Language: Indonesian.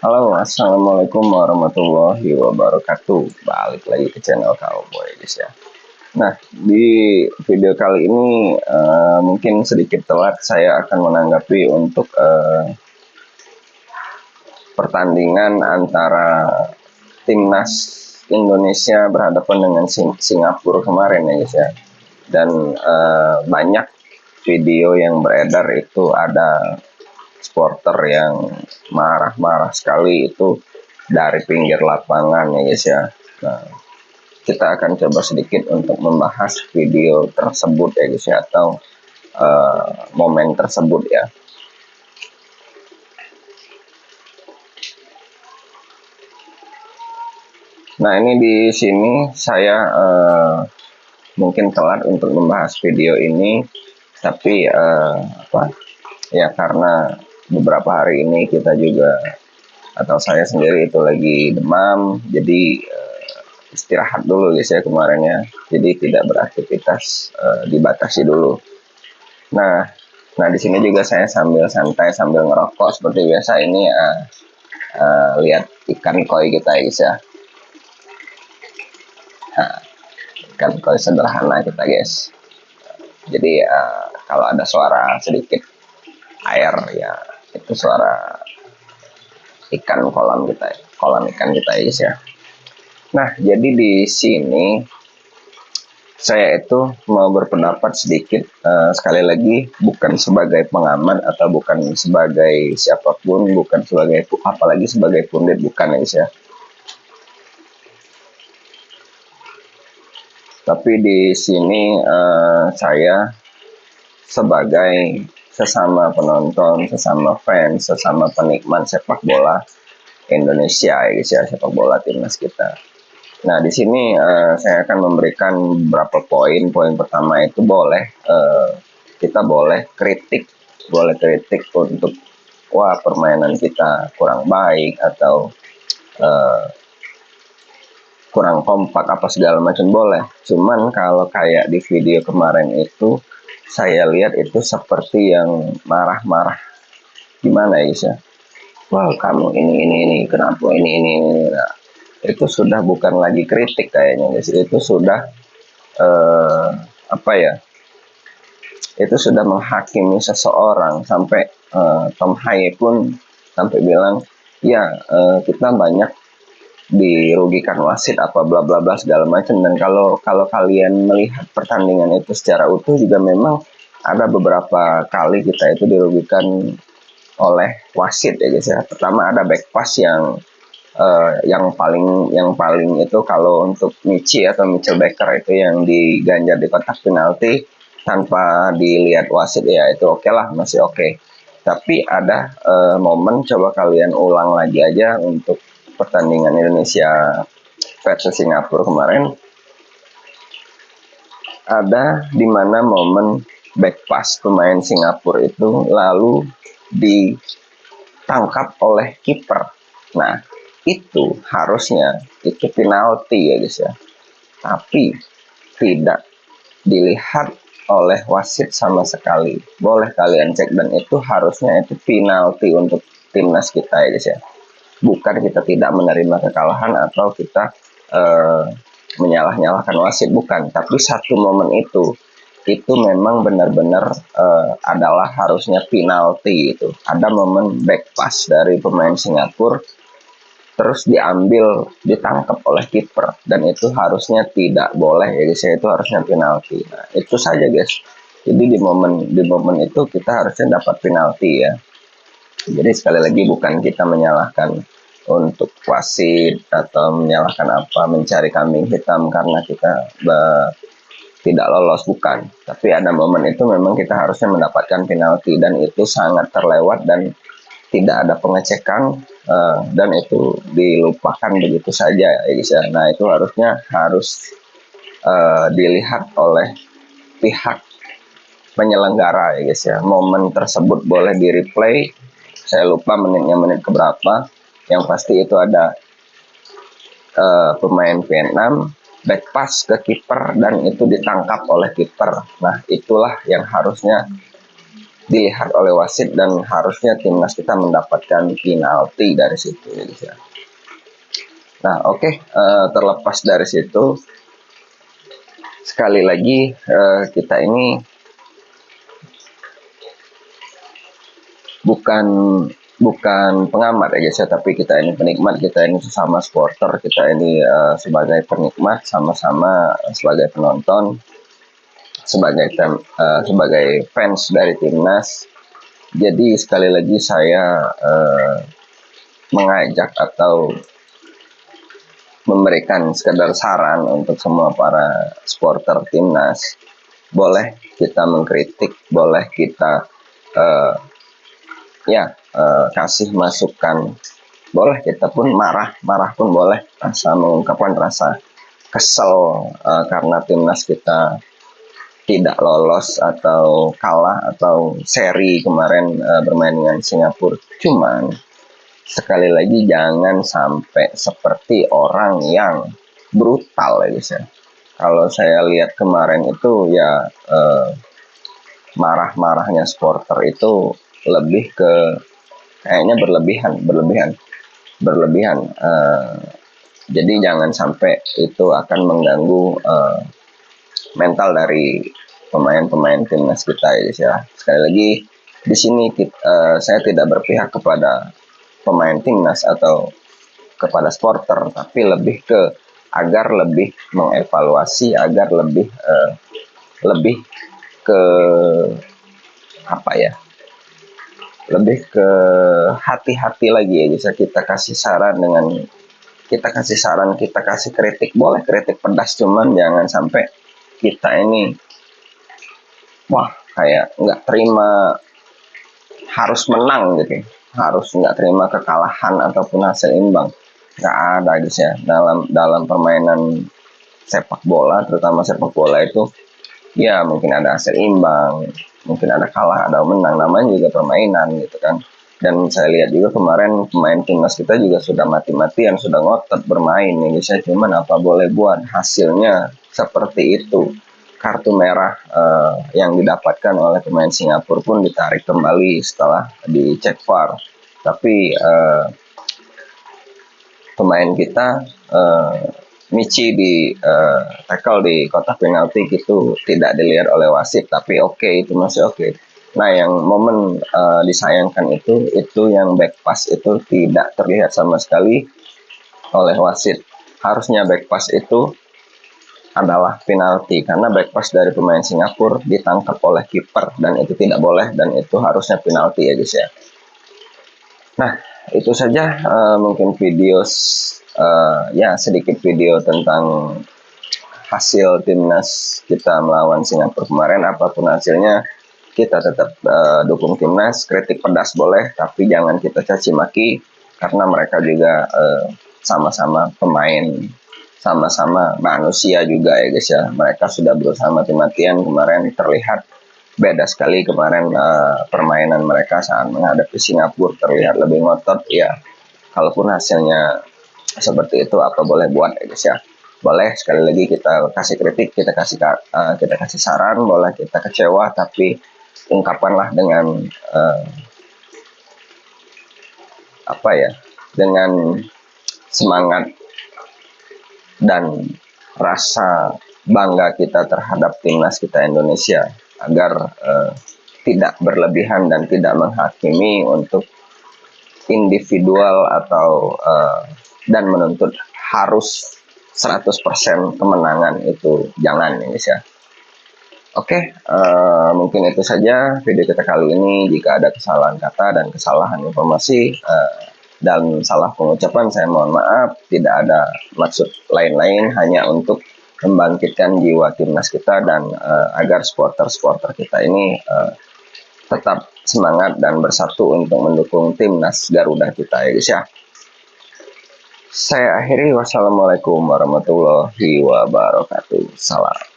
Halo, assalamualaikum warahmatullahi wabarakatuh. Balik lagi ke channel Cowboy, guys ya. Nah, di video kali ini mungkin sedikit telat saya akan menanggapi untuk pertandingan antara timnas Indonesia berhadapan dengan Singapura kemarin ya, guys ya. Dan banyak video yang beredar itu ada supporter yang marah-marah sekali itu dari pinggir lapangan ya, guys ya. Nah, kita akan coba sedikit untuk membahas video tersebut ya, guys ya, atau momen tersebut ya. Nah, ini di sini saya mungkin telat untuk membahas video ini, tapi ya karena beberapa hari ini kita juga atau saya sendiri itu lagi demam, jadi istirahat dulu guys ya kemarin ya, jadi tidak beraktivitas, dibatasi dulu. Nah di sini juga saya sambil santai sambil ngerokok seperti biasa ini, lihat ikan koi kita ya guys ya. Nah, ikan koi sederhana kita guys. Jadi kalau ada suara sedikit air ya itu suara ikan kolam ikan kita ya guys ya. Nah, jadi di sini saya itu mau berpendapat sedikit, sekali lagi bukan sebagai pengamat atau bukan sebagai siapapun, bukan sebagai apalagi sebagai pundit, bukan ya guys ya. Tapi di sini saya sebagai sesama penonton, sesama fans, sesama penikmat sepak bola Indonesia ya guys ya, sepak bola timnas kita. Nah, di sini saya akan memberikan beberapa poin. Poin pertama itu kita boleh kritik untuk wah permainan kita kurang baik atau uh, kurang kompak apa segala macam boleh. Cuman kalau kayak di video kemarin itu saya lihat itu seperti yang marah-marah gimana ya guys ya. Wah kamu ini kenapa ini. Nah, itu sudah bukan lagi kritik kayaknya guys, itu sudah eh, apa ya, itu sudah menghakimi seseorang sampai Tom Haye pun sampai bilang ya kita banyak dirugikan wasit apa bla bla bla segala macam. Dan kalau kalau kalian melihat pertandingan itu secara utuh juga memang ada beberapa kali kita itu dirugikan oleh wasit ya guys ya. Pertama ada back pass yang paling itu kalau untuk Michi atau Mitchell Baker itu yang diganjar di kotak penalti tanpa dilihat wasit ya itu oke lah, masih oke. Tapi ada momen, coba kalian ulang lagi aja untuk pertandingan Indonesia versus Singapura kemarin, ada di mana momen back pass pemain Singapura itu lalu ditangkap oleh kiper. Nah, itu harusnya itu penalti ya guys ya. Tapi tidak dilihat oleh wasit sama sekali. Boleh kalian cek, dan itu harusnya itu penalti untuk timnas kita ya guys ya. Bukan kita tidak menerima kekalahan atau kita menyalah-nyalahkan wasit, bukan. Tapi satu momen itu memang benar-benar adalah harusnya penalti. Itu ada momen back pass dari pemain Singapura terus ditangkap oleh kiper, dan itu harusnya tidak boleh ya guys, itu harusnya penalti. Nah, itu saja guys. Jadi di momen itu kita harusnya dapat penalti ya. Jadi sekali lagi bukan kita menyalahkan untuk wasit atau menyalahkan apa mencari kambing hitam karena kita tidak lolos, bukan. Tapi ada momen itu memang kita harusnya mendapatkan penalti, dan itu sangat terlewat dan tidak ada pengecekan, dan itu dilupakan begitu saja ya guys ya. Nah itu harus dilihat oleh pihak penyelenggara ya guys ya. Momen tersebut boleh di replay, saya lupa menitnya menit keberapa, yang pasti itu ada pemain Vietnam back pass ke kiper dan itu ditangkap oleh kiper. Nah itulah yang harusnya dilihat oleh wasit dan harusnya timnas kita mendapatkan penalti dari situ ya. Nah, oke, terlepas dari situ, sekali lagi kita ini bukan pengamat ya guys ya, tapi kita ini penikmat, kita ini sesama supporter, kita ini sebagai penikmat, sama-sama sebagai penonton, sebagai fans dari timnas. Jadi sekali lagi saya mengajak atau memberikan sekedar saran untuk semua para supporter timnas. Boleh kita mengkritik, boleh kita kasih masukan, boleh kita pun marah pun boleh, mengungkapkan rasa kesel karena timnas kita tidak lolos atau kalah atau seri kemarin bermain dengan Singapura. Cuman sekali lagi jangan sampai seperti orang yang brutal ya guys ya. Kalau saya lihat kemarin itu ya marah-marahnya supporter itu lebih ke kayaknya berlebihan. Jadi jangan sampai itu akan mengganggu mental dari pemain-pemain timnas kita ya guys ya. Sekali lagi di sini saya tidak berpihak kepada pemain timnas atau kepada supporter, tapi lebih ke agar lebih mengevaluasi, agar lebih ke apa ya, lebih ke hati-hati lagi ya guys ya. Kita kasih saran, kita kasih kritik, boleh kritik pedas, cuman jangan sampai kita ini kayak nggak terima harus menang gitu, harus nggak terima kekalahan ataupun hasil imbang. Nggak ada guys ya, dalam permainan sepak bola, terutama sepak bola itu ya mungkin ada hasil imbang, mungkin ada kalah, ada menang, namanya juga permainan gitu kan. Dan saya lihat juga kemarin pemain timnas kita juga sudah mati-matian, sudah ngotot bermain ya guys ya. Cuman apa boleh buat, hasilnya seperti itu. Kartu merah yang didapatkan oleh pemain Singapura pun ditarik kembali setelah dicek VAR. Tapi pemain kita Michi di tackle di kotak penalti gitu tidak dilihat oleh wasit, tapi itu masih oke. Nah, yang momen disayangkan itu yang back pass itu tidak terlihat sama sekali oleh wasit. Harusnya back pass itu adalah penalti karena back pass dari pemain Singapura ditangkap oleh kiper dan itu tidak boleh, dan itu harusnya penalti ya guys ya. Nah, itu saja mungkin sedikit video tentang hasil timnas kita melawan Singapura kemarin. Apapun hasilnya, kita tetap dukung timnas. Kritik pedas boleh, tapi jangan kita caci maki karena mereka juga sama-sama pemain, sama-sama manusia juga ya guys ya. Mereka sudah berusaha mati-matian kemarin, terlihat beda sekali kemarin permainan mereka saat menghadapi Singapura, terlihat lebih ngotot ya. Kalaupun hasilnya seperti itu, apa boleh buat ya guys ya. Boleh sekali lagi kita kasih kritik, kita kasih saran, boleh kita kecewa, tapi ungkapkanlah dengan dengan semangat dan rasa bangga kita terhadap timnas kita Indonesia, agar tidak berlebihan dan tidak menghakimi untuk individual atau dan menuntut harus 100% kemenangan, itu jangan ya. Oke, mungkin itu saja video kita kali ini. Jika ada kesalahan kata dan kesalahan informasi dan salah pengucapan, saya mohon maaf. Tidak ada maksud lain-lain, hanya untuk membangkitkan jiwa timnas kita dan agar supporter kita ini tetap semangat dan bersatu untuk mendukung timnas Garuda kita ya guys ya. Saya akhiri, wassalamualaikum warahmatullahi wabarakatuh. Salam.